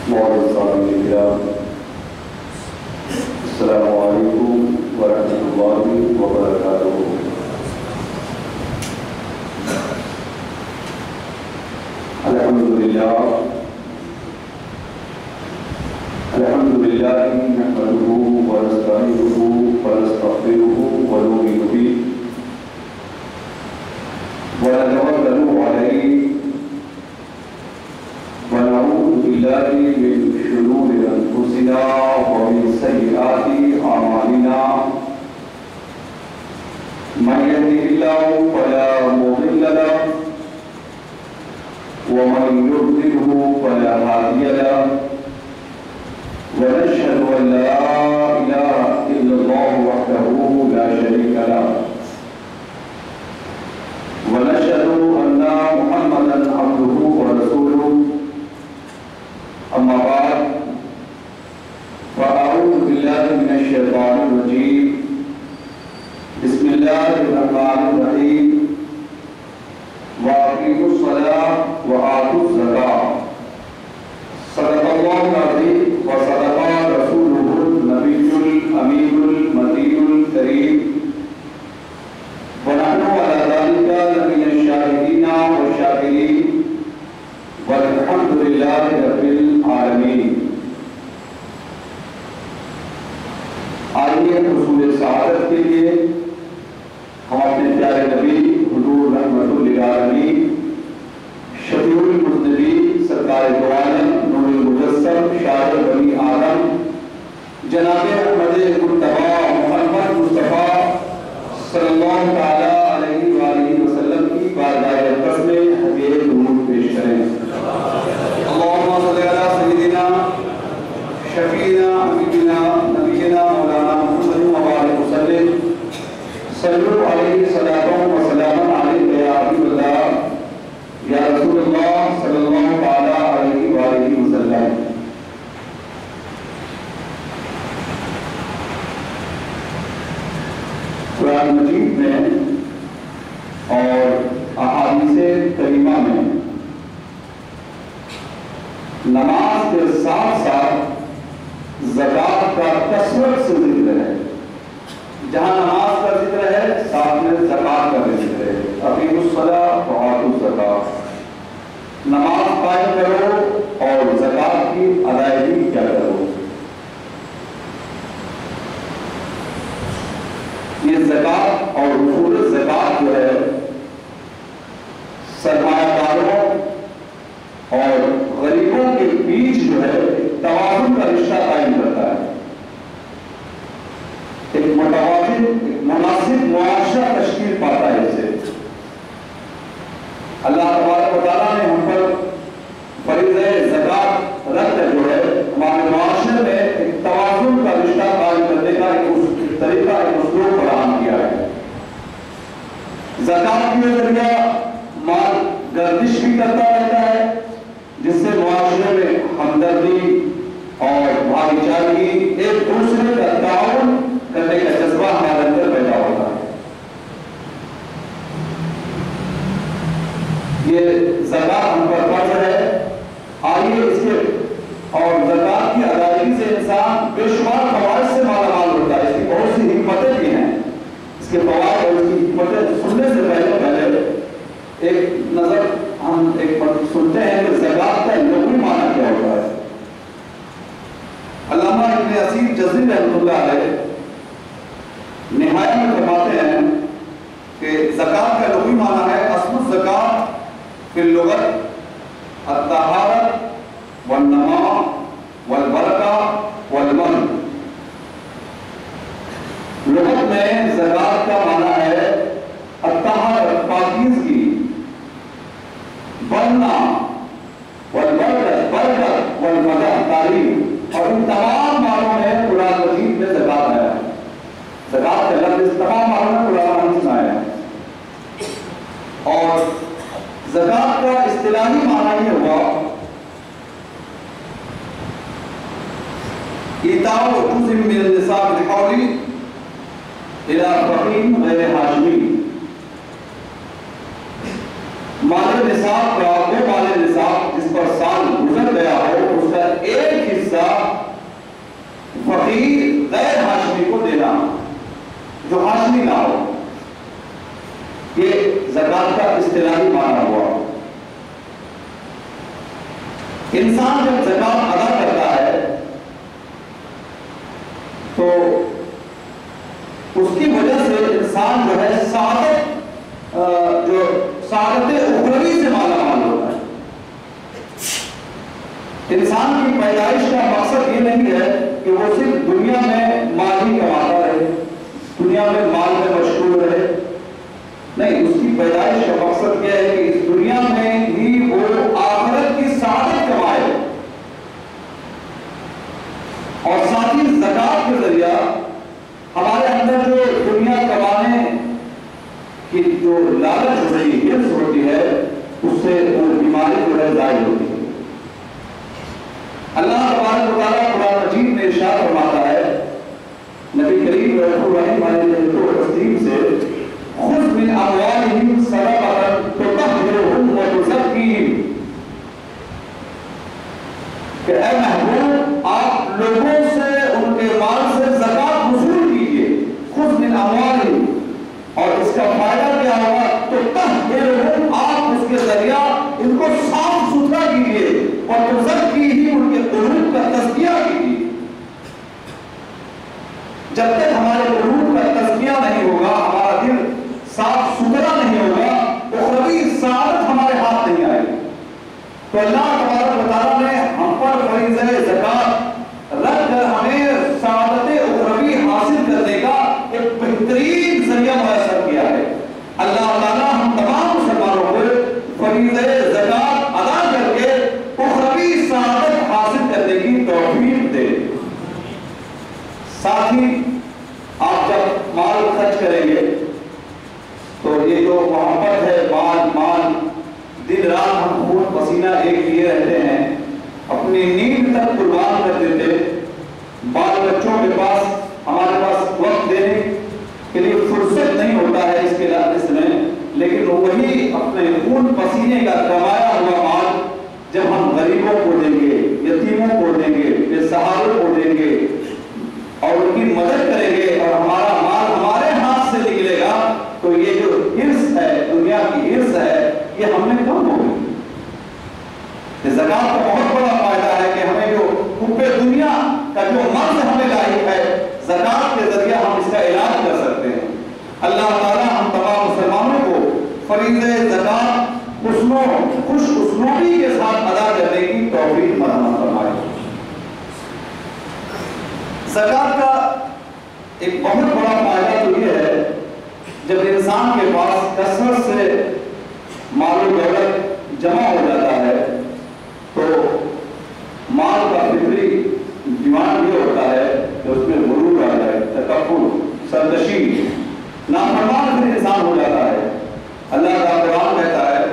السلام علیکم ورحمۃ اللہ وبرکاتہ۔ الحمدللہ نحمده ونستعینه ونستغفره ونؤمن به ونتوکل علیہ ونعوذ باللہ من شرور انفسنا ومن سیئات اعمالنا من یهده اللہ فلا مضل له ومن يضلله فلا هادي له ونشهد أن لا إله إلا الله وحده لا شريك له ونشهد أن محمدا عبده ورسوله أما بعد فأعوذ بالله من الشيطان الرجيم بسم الله الرحمن الرحيم وأقيموا الصلاة وآتوا الزكاة صدق الله العظيم وصدق رسوله النبي الأمين المتين الكريم ونحن على ذلك لمن الشاهدين والشاكرين والحمد لله رب العالمين۔ آئیے حصول سعادت کے لیے ہم اپنے پیارے نبی حضور رحمت للعالمین شفیع المذنبین سرکار دو عالم نور المجسم شاہ بنی آدم جناب احمد مرتضی محمد مصطفیٰ صلی اللہ تعالی علیہ وآلہ وسلم کی بارگاہ اقدس میں ہدیہ درود پیش کریں۔ اللہم صلی علی سیدنا شفیعنا حبیبنا نبینا مولانا محمد وآلہ وسلم صلو علیہ صلاۃ و سلام علیہ یا حبیب اللہ یا رسول اللہ صلی اللہ تعالی علیہ وآلہ وسلم۔ قرآن مجید میں اور احادیث کریمہ میں نماز کے ساتھ ساتھ زکوٰۃ کا کثرت سے ذکر ہے۔ جہاں نماز کا ذکر ہے ساتھ میں زکوٰۃ کا بھی ذکر ہے۔ اقیموا الصلاۃ وآتوا الزکاۃ، نماز قائم کرو اور زکوٰۃ کی ادائیگی کیا کرو۔ یہ زکوٰۃ اور اصول زکوٰۃ جو ہے سرمایہ کاروں اور غریبوں کے بیچ جو ہے توازن کا رشتہ قائم کرتا ہے، ایک متوازن ایک مناسب معاشرہ تشکیل پاتا ہے۔ اس سے اللہ تبارک و تعالیٰ نے ہم پر فریضہ زکوٰۃ رکھ جو ہے ہمارے معاشرے میں ایک توازن کا رشتہ قائم کرنے کا ایک طریقہ ایک اسلوب فراہم کیا ہے۔ زکوٰۃ کے ذریعہ مال گردش بھی کرتا رہتا ہے، جس سے معاشرے میں ہمدردی اور بھائی چارگی ایک دوسرے کا تعاون کرنے کا جذبہ ہمارے اندر پیدا ہوتا ہے۔ یہ زکوٰۃ ہم پر فرض ہے۔ آئیے اس کے اور زکوٰۃ کی ادائیگی سے انسان بے شمار فوائد سے مالا مال ہوتا ہے۔ اس کی بہت سی حکمتیں بھی ہیں۔ اس کے فوائد اور اس کی حکمتیں سننے سے پہلے ایک نظر ہم ایک سنتے ہیں کہ زکوٰۃ کا لغوی معنی کیا ہوتا ہے۔ علامہ ابن اسیر جزری رحمۃ اللہ علیہ نہایت میں فرماتے ہیں کہ زکوٰۃ کا لغوی معنی ہے اصل الزکوٰۃ فی اللغت الطہارت والنماء والبرکہ والمن۔ لغت میں زکوٰۃ کا معنی ہے الطہارت پاکیزگی، بڑھنا، والبرکت برکت، والمدح تعلیم، اور ان تمام معنوں میں قرآن مجید میں زکوٰۃ ہے۔ زکوٰۃ کا لفظ اس تمام معنوں میں قرآن مجید میں آیا ہے۔ اور زکوٰۃ کا اصطلاحی معنی یہ ہوا ایتاء جزء من النصاب الحولی الی فقیر غیر ہاشمی۔ مال نصاب کا وہ مال نصاب جس پر سال گزر گیا ہو اس کا ایک اصطلاحی معنی ہوا۔ انسان جب زکات ادا کرتا ہے تو اس کی وجہ سے انسان جو ہے سعادت اخروی سے مالا مال ہوتا ہے۔ انسان کی پیدائش کا مقصد یہ نہیں ہے کہ وہ صرف دنیا میں مال ہی کماتا رہے، دنیا میں مال میں مشغول رہے، نہیں، اس کی پیدائش کا مقصد کیا ہے کہ اس دنیا میں ہی وہ آخرت کی سعادت کمائے، اور ساتھ ہی زکات کے ذریعہ ہمارے اندر جو دنیا کمانے کی جو لالچ ہوتی ہے، حرص ہوتی ہے، اس سے وہ بیماری جو ہے ظاہر ہوتی ہے۔ اللہ تبارک و تعالیٰ قرآن مجید میں ارشاد فرماتا ہے، نبی کریم رحمۃ اللہ تسلیم سے، خذ من اموالہم صدقۃ تطہرہم وتزکیہم، کہ اے محبوب آپ لوگوں سے ان کے مال سے زکات وصول کیجئے، خذ من اموالہم، اور اس کا فائدہ کیا ہوگا؟ تطہرہم، آپ اس کے ذریعہ ان کو صاف ستھرا کیجئے، اور تزکیہم، ان کے قلوب کا تزکیہ کیجئے۔ جب تک ہمارے قلوب کا تزکیہ نہیں ہوگا، ہمارا دل صاف ستھرا نہیں ہوگا، اخروی سعادت ہمارے ہاتھ نہیں آئے گی۔ تو اللہ تبارک و تعالیٰ نے ہم پر فریضہ زکات رکھ کر ہمیں سعادت اخروی حاصل کرنے کا ایک بہترین ذریعہ میسر کیا ہے۔ اللہ تعالیٰ ہم تمام مسلمانوں کو فریضہ زکات ادا کر کے اخروی سعادت حاصل کرنے کی توفیق دے۔ ساتھ ہی آپ جب مال خرچ کریں گے تو یہ جو محبت ہے، مال دن رات ہم خون پسینہ ایک لیے رہتے ہیں، اپنی نیند تک قربان کر دیتے، بال بچوں کے پاس ہمارے پاس وقت دینے کے لیے فرصت نہیں ہوتا ہے اس میں، لیکن وہی اپنے خون پسینے کا کمایا ہوا مال جب ہم غریبوں کو دیں گے، یتیموں کو دیں گے، بے سہاروں کو دیں گے اور ان کی مدد کریں گے، اور ہمارا مال ہمارے ہاتھ سے نکلے گا، تو یہ جو حرص ہے، دنیا کی حرص ہے، یہ ہم نے کم ہوگی۔ زکات کا بہت بڑا فائدہ ہے کہ ہمیں جو حب دنیا کا جو مرض ہمیں لاحق ہے، زکات کے ذریعے ہم اس کا علاج کر سکتے ہیں۔ اللہ تعالیٰ ہم تمام مسلمانوں کو فریضہ زکات خوش اسلوبی کے ساتھ ادا کرنے کی توفیق عطا فرمائے۔ زکات کا ایک بہت بڑا فائدہ تو یہ ہے، جب انسان کے پاس کثرت سے مال و دولت جمع ہو جاتا ہے تو مال کا فطری ڈیمانڈ یہ ہوتا ہے کہ اس میں غرور آ جائے، تکبر، سرکشی، نافرمان پھر انسان ہو جاتا ہے۔ اللہ کا قرآن کہتا ہے،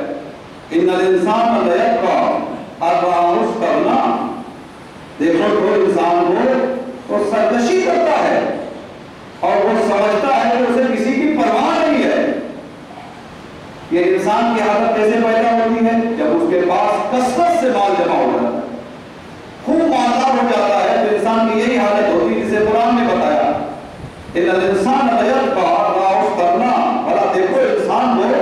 ان الانسان لیطغی ان رآہ استغنی، دیکھو تو انسان وہ سرکشی کرتا ہے اور وہ سمجھتا ہے کہ اسے کسی کی پرواہ نہیں ہے۔ یہ انسان کی حالت کیسے پیدا ہوتی ہے؟ جب اس کے پاس کثرت سے مال جمع ہو جاتا ہے، خوب مالدار ہو جاتا ہے، تو انسان کی یہی حالت ہوتی ہے جسے قرآن نے بتایا، ان الانسان لیطغی ان رآہ استغنی، بھلا دیکھو انسان وہ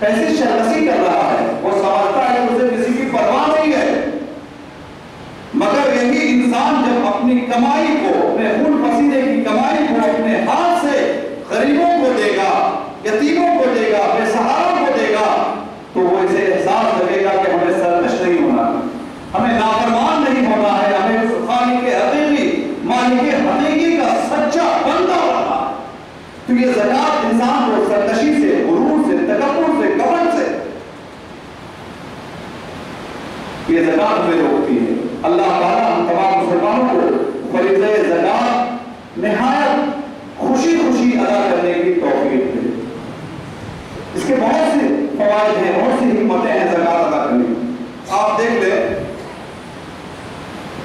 کیسی سرکشی کر رہا ہے، وہ سمجھتا ہے کہ اسے کسی کی پرواہ نہیں ہے۔ مگر یہی انسان جب اپنی کمائی کو، اپنے خون پسینے کی کمائی کو اپنے ہاتھ سے غریبوں کو دے گا، یتیموں کو دے گا، بے سہاروں کو دے گا، تو وہ اسے احساس لگے گا کہ ہمیں سرکش نہیں ہونا، ہمیں نافرمان نہیں ہونا ہے، ہمیں اس خالق حقیقی، مالک حقیقی کا سچا بندہ ہونا ہے۔ تو یہ زکات انسان کو سرکشی سے، غرور سے، تکبر سے، کبر سے یہ زکات ہمیں روکتی ہے۔ اللہ تعالیٰ ہم تمام مسلمانوں کو فریضہ زکات نہایت خوشی ادا کرنے کی توفیق دے۔ اس کے بہت سے فوائد ہیں، بہت سی حکمتیں ہیں زکات ادا کرنے کی۔ آپ دیکھ لیں،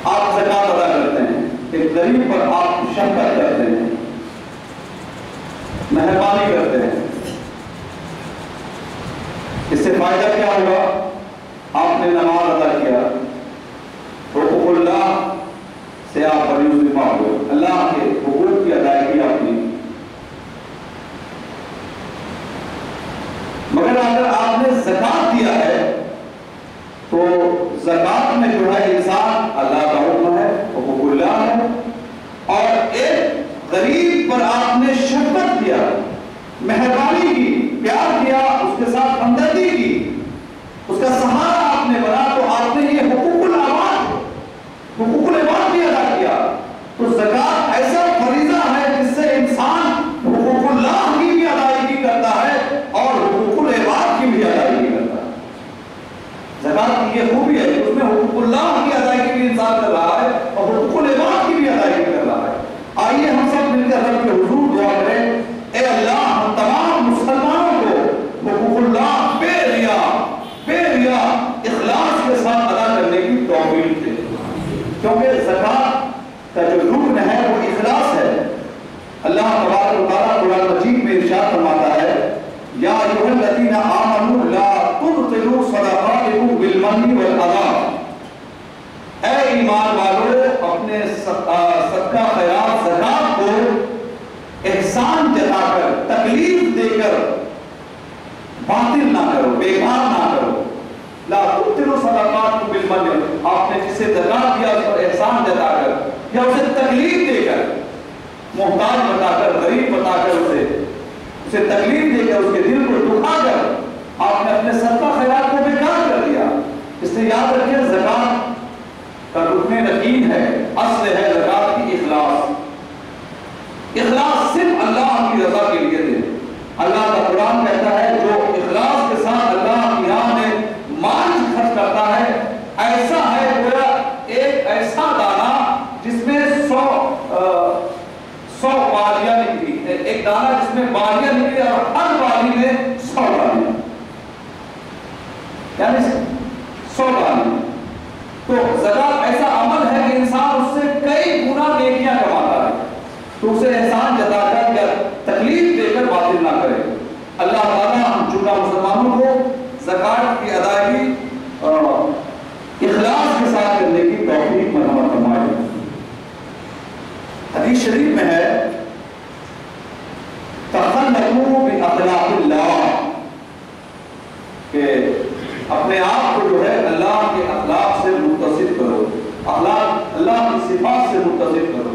آپ زکات ادا کرتے ہیں، ایک غریب پر آپ شفقت کرتے ہیں، مہربانی کرتے ہیں، اس سے فائدہ کیا ہوگا؟ آپ نے نماز ادا کیا، حقوق اللہ سے آپ بری ہوئے، اللہ کے حقوق کی ادائیگی آپ نے، مگر آپ کی یہ خوبی ہے کہ اس میں حقوق اللہ کی ادائیگی بھی انسان کر رہا ہے اور حقوق العباد کی بھی ادائیگی کر رہا ہے۔ آئیے ہم سب مل کر رب کے حضور دعا کریں، اے اللہ ہم تمام مسلمانوں کو حقوق اللہ بے ریا اخلاص کے ساتھ ادا کرنے کی توفیق دے، کیونکہ زکوٰۃ کا جو رکن ہے وہ اخلاص ہے۔ اللہ تبارک و تعالیٰ قرآن مجید میں ارشاد فرماتا ہے، یا ایھا الذین آمنوا لا تبطلوا صدقاتکم بالمن والأذى، اے ایمان والو اپنے صدقہ خیرات زکوٰۃ کو احسان جتا کر، تکلیف دے کر باطل نہ کرو، بیکار نہ کرو۔ لا تبطلوا صدقاتکم بالمن، آپ نے جسے زکوٰۃ دیا اس پر احسان جتا کر یا اسے تکلیف دے کر، محتاج بتا کر، غریب بتا کر اسے تکلیف دے کر، اس کے دل کو دکھا کر آپ نے اپنے صدقہ خیرات کو بیکار کر دیا۔ اس سے یاد رکھیں زکوٰۃ کا رکن یقین ہے، اصل ہے زکوٰۃ کی اخلاص۔ اخلاص صرف اللہ کی رضا کے لیے دے۔ اللہ کا قرآن کہتا ہے جو اخلاص کے ساتھ اللہ کی راہ میں مال خرچ کرتا ہے، ایسا ہے گویا ایک ایسا دانہ جس میں 100 بالیاں نکلی، ایک دانہ جس میں بالیاں نکلی اور ہر بالی میں 100 بالیاں، یعنی 100 بالیاں۔ تو زکوٰۃ ایسا عمل ہے کہ انسان اس سے کئی گنا نیکیاں کماتا ہے، تو اسے احسان جتا کر یا تکلیف دے کر باطل نہ کرے۔ اللہ تعالیٰ ہم جملہ مسلمانوں کو زکوٰۃ کی ادائیگی اخلاص کے ساتھ کرنے کی توفیق مرحمت فرمائے۔ حدیث شریف میں ہے تخلقوا باخلاق اللہ، کہ اپنے آپ کو جو ہے اللہ کے اخلاق سے متصف کرو، اخلاق اللہ کی صفات سے متصف کرو۔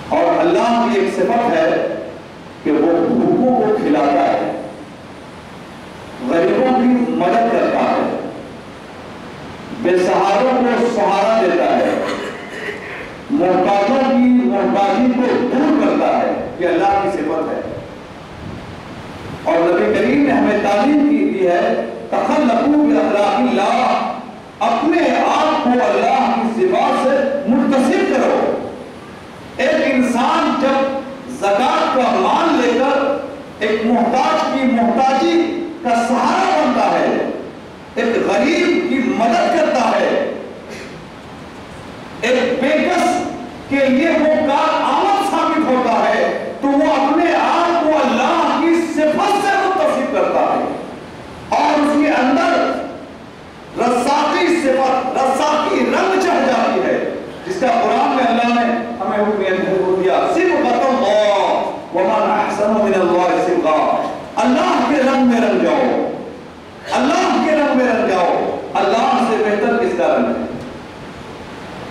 اور اللہ کی ایک صفت ہے کہ وہ بھوکوں کو کھلاتا ہے، غریبوں کی مدد کرتا ہے، بے سہاروں کو سہارا دیتا ہے، محتاجوں کی محتاجی کو دور کرتا ہے، یہ اللہ کی صفت ہے۔ اور نبی کریم نے ہمیں تعلیم دی ہے تخلقوا باخلاق اللہ، اپنے آپ کو اللہ کی صفات سے متصف کرو۔ ایک انسان جب زکوٰۃ کا مال لے کر ایک محتاج کی محتاجی کا سہارا بنتا ہے، ایک غریب کی مدد کرتا ہے، ایک بے کس کے لیے وہ کارآمد ثابت ہوتا ہے، تو وہ اپنے آپ کو اللہ کی صفت سے متصف کرتا ہے اور اس کے اندر رزاقی صفت، رزاقی رنگ چڑھ جاتی ہے، جس کا قرآن میں اللہ نے ہمیں حکم دیا، صبغۃ اللہ ومن احسن من اللہ صبغۃ، اللہ کے رنگ میں رنگ جاؤ، اللہ کے رنگ میں رنگ جاؤ، اللہ سے بہتر کس کا رنگ ہے؟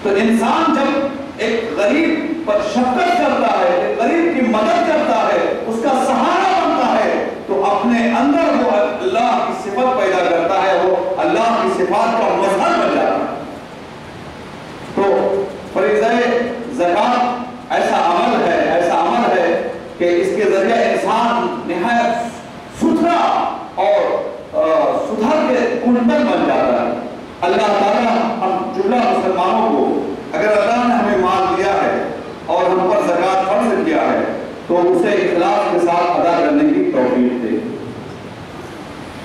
تو انسان جب ایک غریب پر شفقت کرتا ہے، ایک غریب کی مدد کرتا ہے، اس کا سہارا بنتا ہے، تو اپنے اندر وہ اللہ کی صفت پیدا کرتا ہے، وہ اللہ کی صفات کا مظہر بن جاتا ہے۔ تو فریضہ زکوٰۃ ایسا عمل ہے کہ اس کے ذریعے انسان نہایت ستھرا اور سدھر کے کنٹل بن جاتا ہے۔ اللہ تعالیٰ ہم جملہ مسلمانوں کو، اگر اللہ نے ہمیں مال دیا ہے اور ہم پر زکوٰۃ فرض کیا ہے، تو اسے اخلاص کے ساتھ ادا کرنے کی توفیق دے۔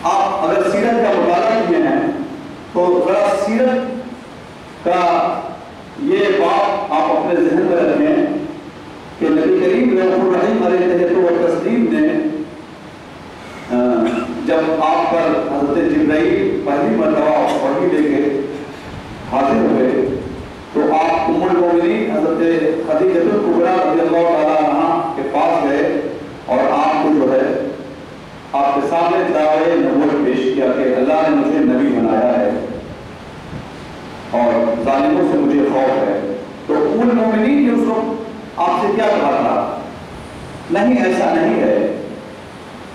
آپ اگر سیرت کا مطالعہ کیے ہیں تو ذرا سیرت کا یہ بات آپ اپنے ذہن میں رکھیں کہ نبی کریم رحمۃ اللہ علیہ وسلم نے جب آپ پر حضرت جبرائیل پہلی مرتبہ وحی لے کے حاضر ہوئے، تو آپ ام المومنین حضرت خدیجہ الکبریٰ رضی اللہ تعالیٰ عنہا کے پاس گئے اور آپ کو جو ہے آپ کے سامنے دعویٰ نبوت پیش کیا کہ اللہ نے مجھے نبی بنایا ہے اور ظالموں سے مجھے خوف ہے۔ تو ام المومنین نے اس وقت آپ سے کیا کہا تھا؟ نہیں، ایسا نہیں ہے،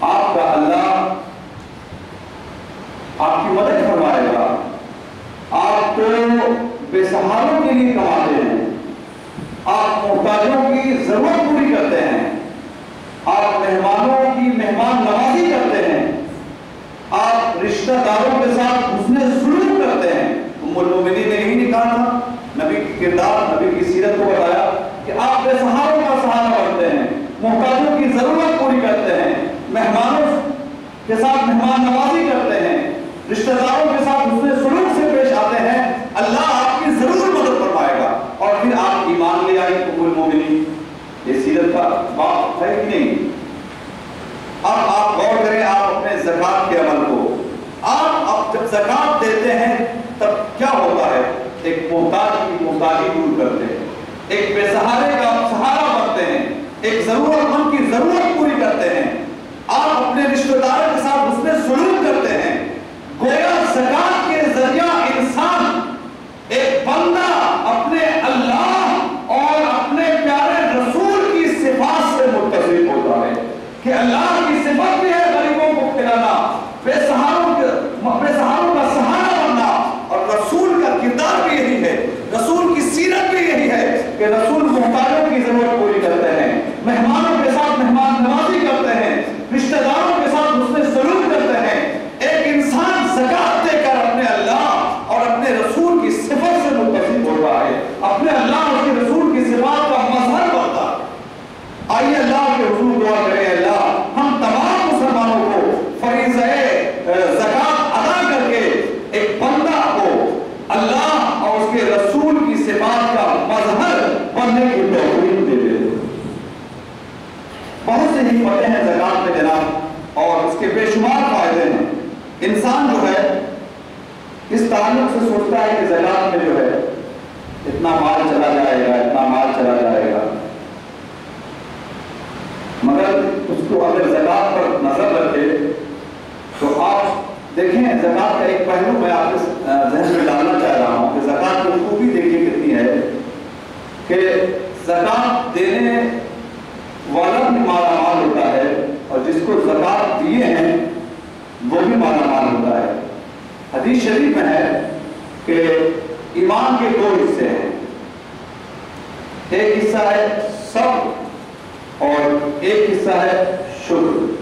آپ کا اللہ آپ کی مدد فرمائے گا، آپ کو بے سہاروں کے لیے کماتے ہیں، آپ محتاجوں کی ضرورت پوری کرتے ہیں، آپ مہمانوں کی مہمان نوازی کرتے ہیں، آپ رشتہ داروں کے ساتھ حسن ام المومنین نے یہی نہیں کہا تھا، نبی کی کردار، نبی کی سیرت کو بتایا کہ آپ بے سہاروں کا سہارا بنتے ہیں، محتاجوں کی ضرورت پوری کرتے ہیں، مہمانوں کے ساتھ مہمان نوازی کرتے ہیں، رشتہ داروں کے ساتھ حسن سلوک سے پیش آتے ہیں، اللہ آپ کی ضرور مدد فرمائے گا، اور پھر آپ ایمان لے آئی ام المومنین۔ یہ سیرت کا باب ہے کہ نہیں؟ اب آپ غور کریں آپ اپنے زکات کے عمل کو، آپ جب زکات دیتے ہیں تب کیا ہوتا ہے؟ ایک محتاج کی محتاجی دور کرتے ہیں، ایک بے سہارے کا سہارا بنتے ہیں، ایک ضرورت مند کی ضرورت پوری کرتے ہیں، آپ اپنے رشتہ داروں کے ساتھ حسن سلوک کرتے ہیں۔ گویا زکات کے ذریعہ انسان، ایک بندہ اپنے اللہ اور اپنے پیارے رسول کی صفات سے متصف ہوتا ہے کہ اللہ کی صفت بھی ہے غریبوں کو کھلانا، بے سہاروں کا سہارا بننا، اور رسول کا کردار بھی یہی ہے، رسول کی سیرت بھی یہی ہے کہ رسول محتاجوں کی ضرورت پوری کرتے ہیں، مہمانوں کے ساتھ مہمان نوازی کرتے ہیں، رشتہ داروں کے ساتھ حسن سلوک کرتے ہیں۔ ایک انسان زکات دے کر اپنے اللہ اور اپنے رسول کی صفت سے متصف ہو رہا ہے، اپنے اللہ اور اس کے رسول کی صفات کا مظہر بنتا ہے۔ آئیے اللہ کے حضور دعا کریں، اللہ ہم تمام مسلمانوں کو فریضہ زکات ادا کر کے ایک بندہ کو اللہ اور اس کے رسول کی صفات کا مظہر بننے کی توفیق دے دے۔ بہت سے حکمتیں ہیں زکات میں جناب، اور اس کے بے شمار فائدے ہیں۔ انسان جو ہے اس تعلق سے سوچتا ہے کہ زکات میں جو ہے اتنا مال چلا جائے گا، اتنا مال چلا جائے گا، مگر اس کو اگر زکات پر نظر رکھے تو آپ دیکھیں زکات کا ایک پہلو میں آپ کے ذہن میں ڈالنا چاہ رہا ہوں کہ زکات کی خوبی دیکھیے کتنی ہے کہ زکات دینے والا بھی مالا مال ہوتا ہے، اور جس کو زکات دیے ہیں وہ بھی مالا مال ہوتا ہے۔ حدیث شریف میں ہے کہ ایمان کے دو حصے ہیں، ایک حصہ ہے صبر اور ایک حصہ ہے شکر۔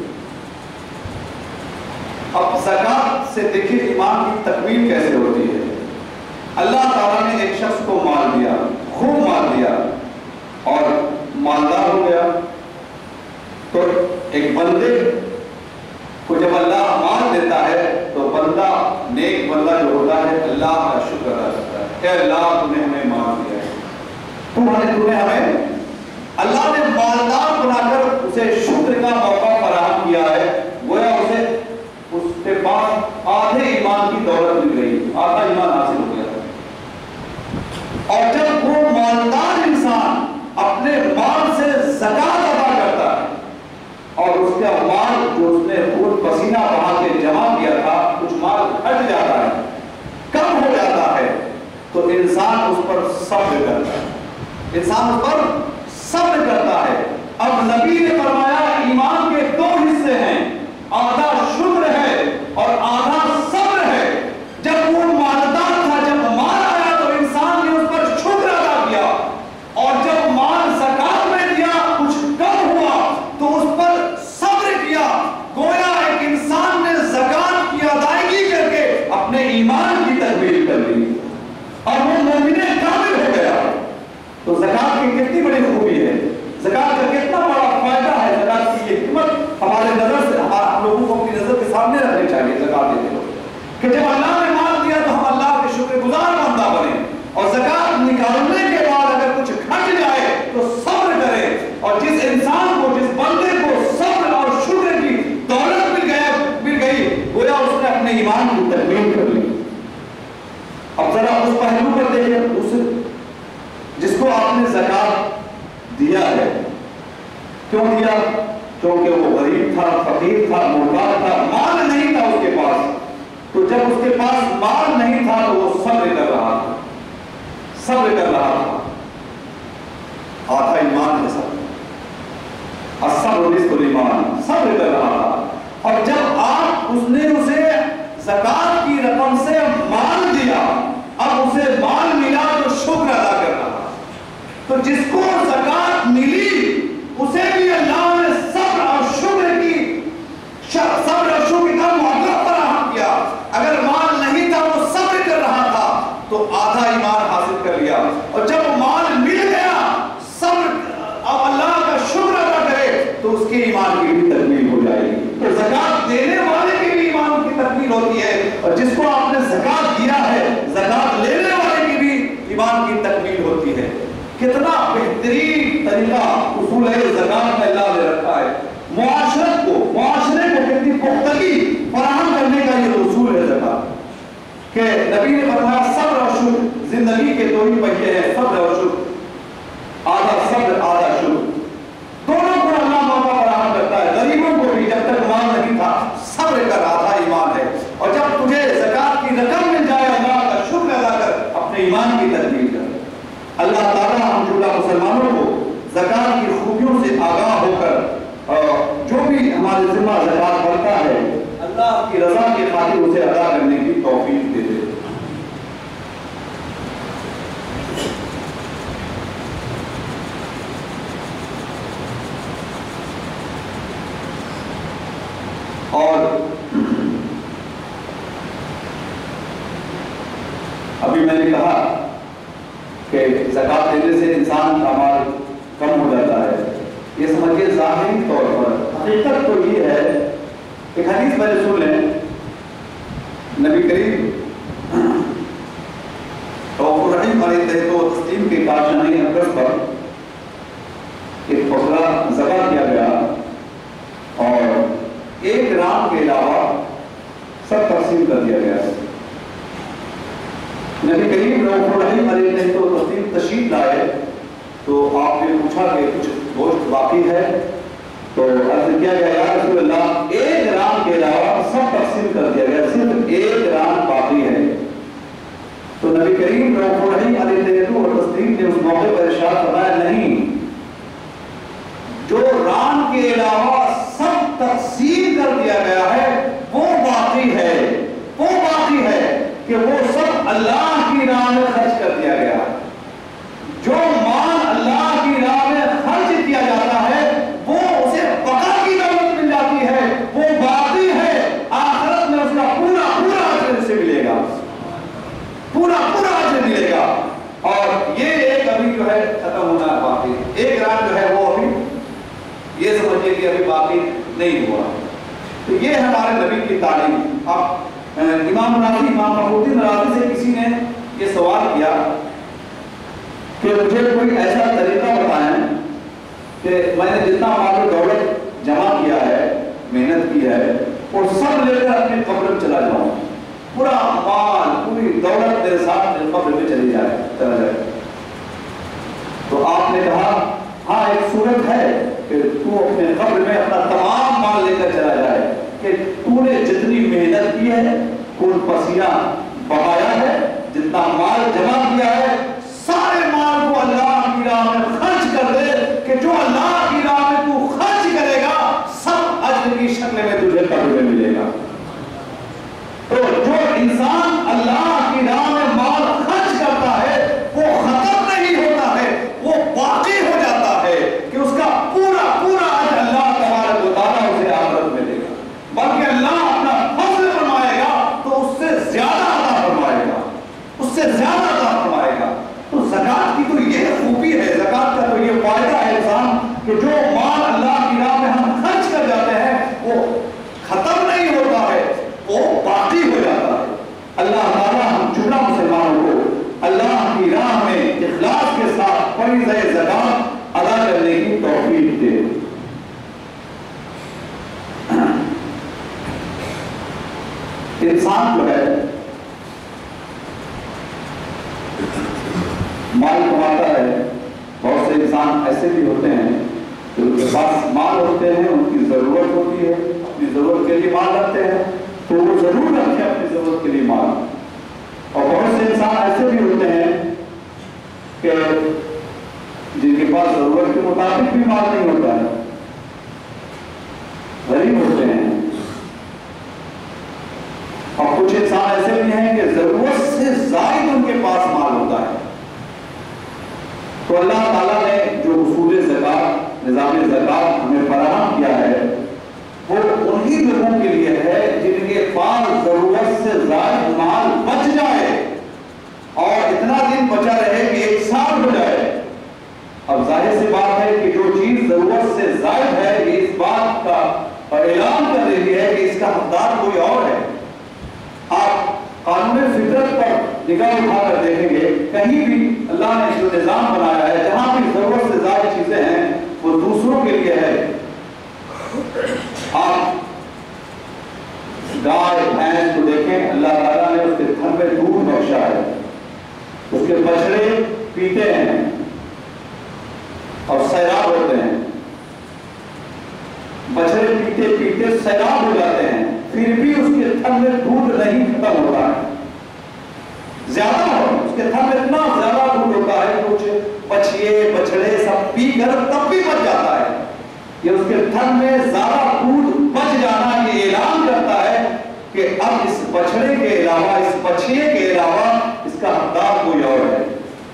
اب زکات سے دیکھیے ایمان کی تکمیل کیسے ہوتی ہے۔ اللہ تعالیٰ نے ایک شخص کو مال دیا، خوب مال دیا اور مالدار ہو گیا، تو ایک بندے کو جب اللہ مال دیتا ہے تو بندہ، نیک بندہ جو ہوتا ہے اللہ کا شکر ادا کرتا ہے، اے اللہ تم نے ہمیں مال دیا ہے، تم نے ہمیں، اللہ نے مالدار بنا کر اسے شکر کا موقع فراہم کیا ہے، گویا اسے اس کے پاس آدھے ایمان کی دولت مل گئی، آدھا ایمان حاصل ہو گیا۔ اور جب وہ مالدار انسان اپنے مال سے زکات ادا کرتا ہے اور اس کا مال جو اس نے خون پسینہ بہا کے جمع کیا تھا کچھ مال ہٹ جاتا ہے، کم ہو جاتا ہے، تو انسان اس پر صبر کرتا ہے، انسان اس پر صبر کرتا ہے۔ اب نبی نے فرمایا ایمان کے دو حصے ہیں، آدھا شکر ہے اور آدھا صبر ہے۔ جب وہ مالدار تھا، جب مال آیا تو انسان نے اس پر شکر ادا کیا، اور جب مال زکات میں دیا کچھ کم ہوا تو اس پر صبر کیا۔ گویا ایک انسان نے زکات کی ادائیگی کر کے اپنے ایمان کی تکمیل کر لی اور وہ مومن کامل ہو گیا۔ تو زکات کی کتنی بڑی خوبی ہے، زکات کا کتنا بڑا فائدہ ہے، زکات کی یہ حکمت ہمارے نظر سے ہم لوگوں کو اپنی نظر کے سامنے رکھنی چاہیے زکات دیتے وقت کہ جب اللہ نے مال دیا تو ہم اللہ کے شکر گزار بندہ بنے، اور زکات نکالنے کے بعد اگر کچھ گھٹ جائے تو صبر کرے، اور جس انسان کو، جس بندے کو صبر اور شکر کی دولت مل گئی گویا اس نے اپنے ایمان کی تکمیل کر لی۔ اب ذرا اس پہلو پر دیکھیں، جس کو آپ نے زکات دیا ہے، کیوں دیا؟ کیونکہ وہ غریب تھا، فقیر تھا، محتاج تھا، مال نہیں تھا اس کے پاس، تو جب اس کے پاس مال نہیں تھا تو وہ صبر کر رہا تھا، صبر کر رہا تھا۔ آدھا ایمان ہے صبر، الصبر نصف الایمان، صبر کر رہا تھا۔ اور جب آپ اس نے اسے زکات کی رقم سے مال دیا، اب اسے مال ملا تو شکر ادا کر رہا، تو جس کو زکات ملی اسے بھی اللہ نے صبر اور شکر کا معاملہ فراہم کیا۔ اگر مال نہیں تھا وہ صبر کر رہا تھا، تو آدھا ایمان حاصل کر لیا، اور جب مال مل گیا صبر اب اللہ کا شکر ادا کرے تو اس کے ایمان کی بھی تکمیل ہو جائے گی۔ تو زکات دینے والے کی بھی ایمان کی تکمیل ہوتی ہے، اور جس کو آپ نے زکات دیا ہے زکات لینے والے کی بھی ایمان کی تکمیل ہوتی ہے۔ کتنا بہترین طریقہ اصول زکات میں اللہ نے رکھا ہے، معاشرے کو کتنی پختگی فراہم کرنے کا یہ اصول ہے زکات، کہ نبی نے فرمایا صبر اور شکر زندگی کے دو ہی پہیے ہیں، صبر اور شکر، آدھا صبر آدھا شکر، دونوں کو اللہ موقع فراہم کرتا ہے۔ غریبوں کو بھی جب تک مال نہیں تھا صبر کر آدھا ایمان ہے، اور جب تجھے زکات کی رقم مل جائے اللہ کا شکر ادا کر، اپنے ایمان کی تکمیل کر۔ اللہ تعالیٰ ہم جملہ مسلمانوں کو زکات کی خوبیوں سے آگاہ ہو کر جو بھی ہمارے ذمہ زکات بنتا ہے اللہ کی رضا کی خاطر اسے ادا کرنے کی توفیق دے دے۔ اور ابھی میں نے کہا کہ زکات دینے سے انسان کا مال کم ہو جاتا ہے، یہ سمجھیے ظاہری طور پر، حقیقت تو یہ ہے۔ ایک حدیث میں نے سن لیں، نبی کریم رؤوف الرحیم علیہ تحت و تسلیم کے کاشانۂ اقدس پر ایک بکرا ذبح کیا گیا، اور 1 گرام کے علاوہ سب تقسیم کر دیا گیا۔ نبی کریم رؤوف الرحیم علیہ تحت و تسلیم تشریف لائے تو آپ نے پوچھا کہ کچھ گوشت باقی ہے، تو عرض کیا گیا یا رسول اللہ 1 گرام کے علاوہ سب تقسیم کر دیا گیا، صرف 1 گرام باقی ہے۔ تو نبی کریم رؤوف الرحیم علیہ تحت و تسلیم نے اس موقع پر ارشاد فرمایا نہیں، جو ران کے علاوہ سب تقسیم کر دیا گیا ہے وہ باقی ہے، وہ باقی ہے کہ وہ سب اللہ کی راہ میں خرچ کر دیا گیا۔ جو مال اللہ کی راہ میں خرچ کیا جاتا ہے وہ اسے بقا کی دولت مل جاتی ہے، وہ باقی ہے، آخرت میں اس کا پورا اجر اسے ملے گا، پورا اجر ملے گا۔ اور یہ ایک ابھی جو ہے ختم ہونا ہے باقی، 1 گرام جو ہے وہ ابھی یہ سمجھیے کہ ابھی باقی نہیں ہوا۔ تو یہ ہمارے نبی کی تعلیم۔ اب امام فخرالدین رازی سے کسی نے یہ سوال کیا کہ مجھے کوئی ایسا طریقہ بتائیں کہ میں نے جتنا مال و دولت جمع کیا ہے، محنت کی ہے، اور سب لے کر اپنے قبر میں چلا جاؤں، پورا مال پوری دولت میرے ساتھ قبر میں چلا جائے۔ تو آپ نے کہا ہاں ایک صورت ہے کہ تو اپنے قبر میں اپنا تمام مال لے کر چلا جائے، کہ تو نے جتنی محنت کی ہے، خون پسینہ بہایا ہے، جتنا مال جمع کیا ہے، سارے مال کو اللہ کی راہ میں خرچ کر دے، کہ جو اللہ کی راہ میں تو خرچ کرے گا سب اجر کی شکل میں تجھے قبر میں ملے گا۔ تو جو انسان اللہ کی راہ میں مال خرچ کرتا ہے وہ ختم نہیں ہوتا ہے، وہ باقی ہو جاتا ہے کہ اس کا پورا اجر اللہ تبارک و تعالیٰ اسے آخرت میں دے گا، بلکہ اللہ اپنا فضل فرمائے گا تو اس سے زیادہ عطا فرمائے گا، اس سے زیادہ عطا فرمائے گا۔ تو زکات کی تو یہ خوبی ہے، زکات کا تو یہ فائدہ ہے انسان کہ جو مال اللہ کی راہ میں ہم خرچ کر جاتے ہیں وہ ختم نہیں ہوتا ہے، وہ باقی ہو جاتا ہے۔ اللہ تعالیٰ ہم جملہ مسلمانوں کو اللہ کی راہ میں اخلاص کے ساتھ فریضہ زکات ادا کرنے کی توفیق دے۔ انسان جو ہے مال کماتا ہے، بہت سے انسان ایسے بھی ہوتے ہیں کہ ان کے پاس مال ہوتے ہیں، ان کی ضرورت ہوتی ہے، اپنی ضرورت کے لیے مال رکھتے ہیں تو وہ ضرور رکھیں اپنی ضرورت کے لیے مال۔ اور بہت سے انسان ایسے بھی ہوتے ہیں کہ جن کے پاس ضرورت کے مطابق بھی مال نہیں ہوتا ہے، غریب ہوتے ہیں۔ اور کچھ انسان ایسے بھی ہیں کہ ضرورت سے زائد ان کے پاس مال ہوتا ہے۔ تو اللہ تعالیٰ نے جو اصول زکات، نظام زکات ہمیں فراہم کیا ہے وہ انہی لوگوں کے لیے ہے جن کے پاس ضرورت سے زائد مال بچ جائے، دن بچا رہے کہ 1 سال ہو جائے. اب ظاہر سی بات ہے کہ جو چیز ضرورت سے زائد ہے یہ اس بات کا اعلان کر رہی ہے کہ اس کا حقدار کوئی اور ہے. آپ قانون فطرت پر نگاہ اٹھا کر دیکھیں گے کہیں بھی اللہ نے جو نظام بنایا ہے جہاں بھی ضرورت سے زائد چیزیں ہیں وہ دوسروں کے لیے ہے. آپ گائے بھینس کو دیکھیں, اللہ تعالیٰ نے اس کے تھن میں دودھ بخشا ہے, اس کے بچڑے پیتے ہیں اور سیراب ہوتے ہیں. بچڑے پیتے پیتے سیراب ہو جاتے ہیں, پھر بھی اس کے تھن میں دودھ نہیں ختم ہوتا ہے. زیادہ ہو اس کے تھن میں اتنا زیادہ دودھ ہوتا ہے, کچھ بچھیے بچڑے سب پی کر تب بھی بچ جاتا ہے. یہ اس کے تھن میں زیادہ دودھ بچ جانا یہ اعلان کرتا ہے کہ اب اس بچڑے کے علاوہ, اس بچھیے کے علاوہ اس کا حقدار کوئی اور ہے.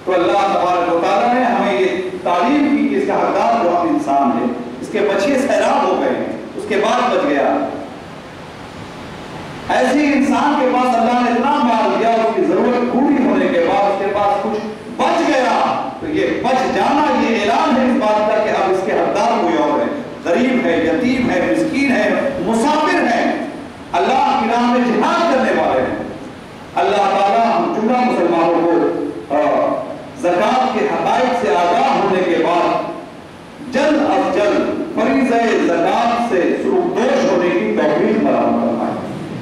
تو اللہ تبارک و تعالیٰ نے ہمیں یہ تعلیم کی کہ اس کا حقدار جو ہم انسان ہے. اس کے بچھیے سیراب ہو گئے, اس کے بعد بچ گیا. ایسے انسان کے پاس اللہ نے اتنا مال دیا, اس کی ضرورت پوری ہونے کے بعد اس کے پاس کچھ بچ گیا, تو یہ بچ جانا یہ اعلان ہے اس بات کا کہ اب اس کے حقدار کوئی اور ہے. غریب ہے, یتیم ہے, مسکین ہے, مسافر ہے, اللہ کی راہ میں جہاد کرنے والے ہیں. اللہ تعالیٰ ہم جملہ مسلمانوں کو زکوٰۃ کے حقائق سے آگاہ ہونے کے بعد جلد از جلد فریضہ زکوٰۃ سے سرخدوش ہونے کی توفیق فراہم کرنا ہے.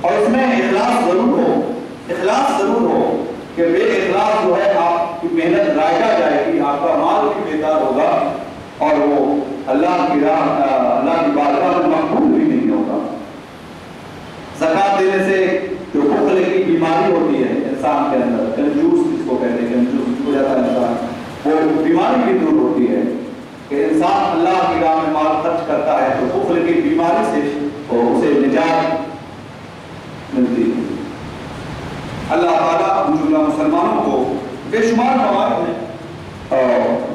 اور اس میں اخلاص ضرور ہو, اخلاص ضرور ہو کہ بے اخلاص جو ہے آپ کی محنت رائگا جائے گی, آپ کا مال بھی بیکار ہوگا اور وہ اللہ کی راہ, اللہ کی بارگاہ میں مقبول بھی نہیں ہوگا. زکوٰۃ دینے سے جو بخل کی بیماری ہوتی ہے انسان کے اندر, کنجوس جس کو کہتے ہیں, کنجوس ہو جاتا ہے انسان, وہ بیماری بھی دور ہوتی ہے کہ انسان اللہ کی راہ میں مال خرچ کرتا ہے تو بخل کی بیماری سے اسے نجات ملتی ہے. اللہ تعالیٰ ہم جملہ مسلمانوں کو بے شمار فوائد ہیں.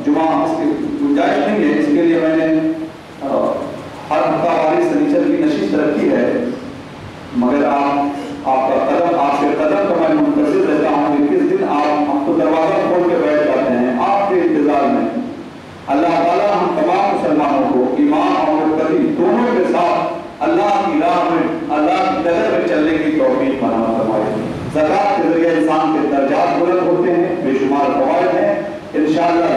جمعہ اس کی گنجائش نہیں ہے, اس کے لیے میں نے ہر ہفتہ واری سنیچر کی نشست رکھی ہے, مگر آپ کا قدم, آپ کے قدم کا میں منتظر رہتا ہوں کہ کس دن ہم تو دروازہ کھول کے بیٹھ جاتے ہیں آپ کے انتظار میں. اللہ تعالیٰ ہم تمام مسلمانوں کو ایمان اور متقی دونوں کے ساتھ اللہ کی راہ میں, اللہ کی قدر میں چلنے کی توفیق فراہم فرمائے. زکوٰۃ کے ذریعے انسان کے درجات بلند ہوتے ہیں, بے شمار فوائد ہیں. انشاءاللہ